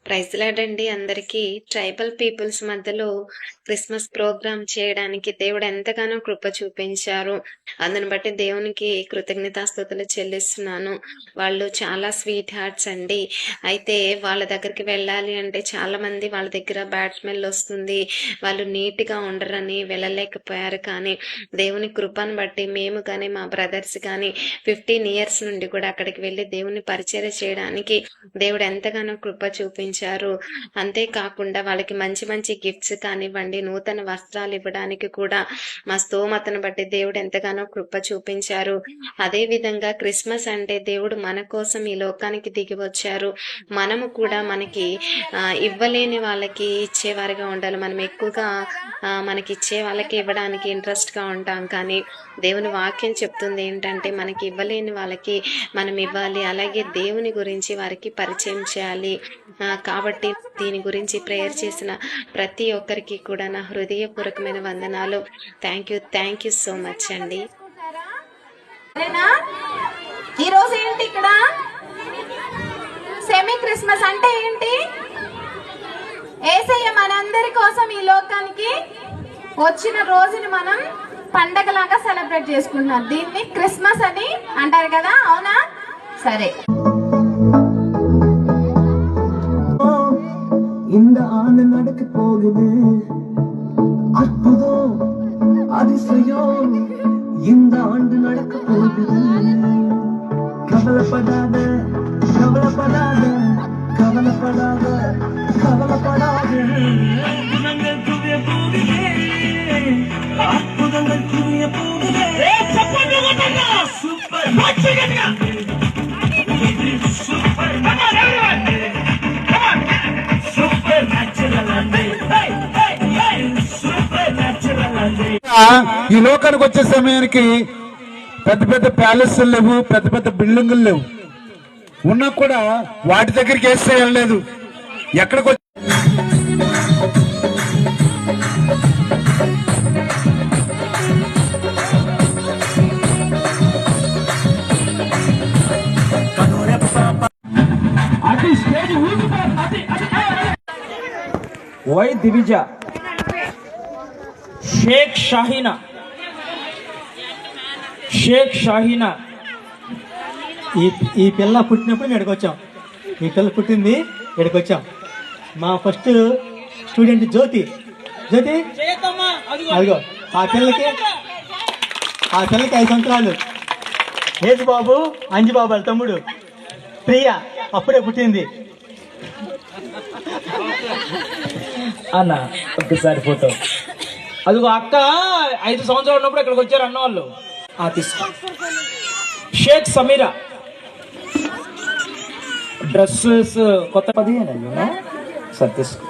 Praise lord అండి అందరికీ. Tribal peoples మధ్యలో క్రిస్మస్ ప్రోగ్రామ్ చేయడానికి దేవుడు ఎంతగానో కృప చూపించారు. అందుని బట్టి దేవునికి కృతజ్ఞతాస్తుతులు చెల్లిస్తున్నాను. వాళ్ళు చాలా స్వీట్ హార్ట్స్ అండి. అయితే వాళ్ళ దగ్గరికి వెళ్ళాలి అంటే చాలా మంది వాళ్ళ దగ్గర బ్యాడ్ స్మెల్ వస్తుంది, వాళ్ళు నీట్గా ఉండరని వెళ్ళలేకపోయారు. కానీ దేవుని కృపను బట్టి మేము కానీ మా బ్రదర్స్ కానీ 15 years నుండి కూడా అక్కడికి వెళ్ళి దేవుని పరిచర్య చేయడానికి దేవుడు ఎంతగానో కృప చూపించారు. అంతేకాకుండా వాళ్ళకి మంచి మంచి గిఫ్ట్స్ కానివ్వండి, నూతన వస్త్రాలు ఇవ్వడానికి కూడా మా స్తోమతను బట్టి దేవుడు ఎంతగానో కృప చూపించారు. అదే విధంగా క్రిస్మస్ అంటే దేవుడు మన కోసం ఈ లోకానికి దిగి వచ్చారు. మనము కూడా మనకి ఇవ్వలేని వాళ్ళకి ఇచ్చేవారిగా ఉండాలి. మనం ఎక్కువగా మనకి ఇచ్చే వాళ్ళకి ఇవ్వడానికి ఇంట్రెస్ట్ గా ఉంటాం. కానీ దేవుని వాక్యం చెప్తుంది ఏంటంటే మనకి ఇవ్వలేని వాళ్ళకి మనం ఇవ్వాలి, అలాగే దేవుని గురించి వారికి పరిచయం చేయాలి. కాబట్టి దీని గురించి ప్రేయర్ చేసిన ప్రతి ఒక్కరికి కూడా నా హృదయపూర్వకమైన వందనాలు. థ్యాంక్ యూ సో మచ్ అండి. ఈరోజు ఏంటి ఇక్కడ సెమీ క్రిస్మస్ అంటే ఏంటి? యేసయ్య మనందరి కోసం ఈ లోకానికి వచ్చిన రోజుని మనం పండగలాగా సెలబ్రేట్ చేసుకుంటున్నాం. దీన్ని క్రిస్మస్ అని అంటారు కదా, అవునా? సరే, இந்த ஆண்டு நடக்க போகுது அற்புதம் அதிசயம், இந்த ஆண்டு நடக்க போகுது. கவலைப்படாத கவலைப்படாத கவலைப்படாத கவலைப்படாத, அற்புதங்கள் குவிய போகுதே, அற்புதங்கள் குவிய போகுதே. சூப்பர் ఈ లోకానికి వచ్చే సమయానికి పెద్ద పెద్ద ప్యాలెస్లు లేవు, పెద్ద పెద్ద బిల్డింగులు లేవు. ఉన్నా కూడా వాటి దగ్గరికి వేస్తే వెళ్ళలేదు. ఎక్కడికి వై దివిజ, షేక్ షాహీనా ఈ పిల్ల పుట్టినప్పుడు మేము ఇక్కడికి వచ్చాం. ఈ పిల్ల పుట్టింది ఇక్కడికి వచ్చాం. మా ఫస్ట్ స్టూడెంట్ జ్యోతి అదిగో ఆ పిల్లకి 5 సంవత్సరాలు. ఏజ్ బాబు, అంజు బాబు వాళ్ళ తమ్ముడు ప్రియా అప్పుడే పుట్టింది. అన్న ఒక్కసారి ఫోటో. అదిగో అక్క 5 సంవత్సరాలు ఉన్నప్పుడు ఇక్కడికి వచ్చారు అన్న వాళ్ళు. తీసుకో. షేక్ సమీరా, డ్రెస్సెస్ కొత్త 15 సార్ తీసుకో.